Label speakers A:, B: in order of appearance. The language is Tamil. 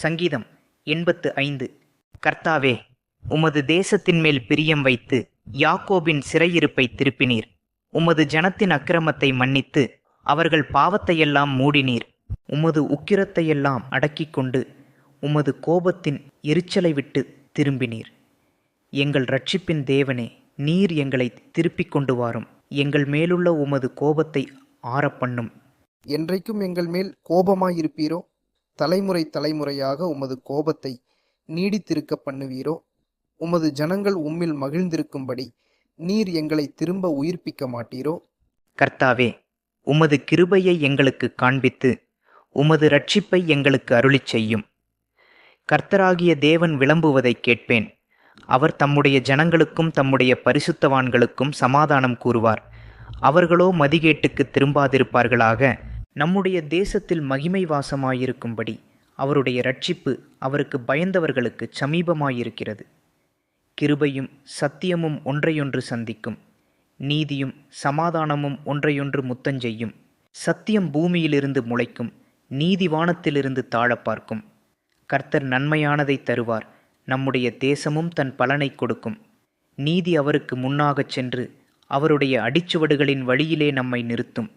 A: சங்கீதம் 85. கர்த்தாவே, உமது தேசத்தின் மேல் பிரியம் வைத்து யாக்கோபின் சிறையிருப்பை திருப்பினீர். உமது ஜனத்தின் அக்கிரமத்தை மன்னித்து அவர்கள் பாவத்தையெல்லாம் மூடினீர். உமது உக்கிரத்தையெல்லாம் அடக்கிக் கொண்டு உமது கோபத்தின் எரிச்சலை விட்டு திரும்பினீர். எங்கள் இரட்சிப்பின் தேவனே, நீர் எங்களை திருப்பிக் கொண்டு வாரும். எங்கள் மேலுள்ள உமது கோபத்தை ஆறப்பண்ணும்.
B: என்றைக்கும் எங்கள் மேல் கோபமாயிருப்பீரோ? தலைமுறை தலைமுறையாக உமது கோபத்தை நீடித்திருக்க பண்ணுவீரோ? உமது ஜனங்கள் உம்மில் மகிழ்ந்திருக்கும்படி நீர் எங்களை திரும்ப உயிர்ப்பிக்க மாட்டீரோ?
A: கர்த்தாவே, உமது கிருபையை எங்களுக்கு காண்பித்து உமது இரட்சிப்பை எங்களுக்கு அருளிச் செய்யும். கர்த்தராகிய தேவன் விளம்புவதைக் கேட்பேன். அவர் தம்முடைய ஜனங்களுக்கும் தம்முடைய பரிசுத்தவான்களுக்கும் சமாதானம் கூறுவார். அவர்களோ மதிகேட்டுக்கு திரும்பாதிருப்பார்களாக. நம்முடைய தேசத்தில் மகிமை வாசமாயிருக்கும்படி அவருடைய இரட்சிப்பு அவருக்கு பயந்தவர்களுக்கு சமீபமாயிருக்கிறது. கிருபையும் சத்தியமும் ஒன்றையொன்று சந்திக்கும். நீதியும் சமாதானமும் ஒன்றையொன்று முத்தஞ்செய்யும். சத்தியம் பூமியிலிருந்து முளைக்கும், நீதி வானத்திலிருந்து தாழப் பார்க்கும். கர்த்தர் நன்மையானதை தருவார், நம்முடைய தேசமும் தன் பலனை கொடுக்கும். நீதி அவருக்கு முன்னாகச் சென்று அவருடைய அடிச்சுவடுகளின் வழியிலே நம்மை நிறுத்தும்.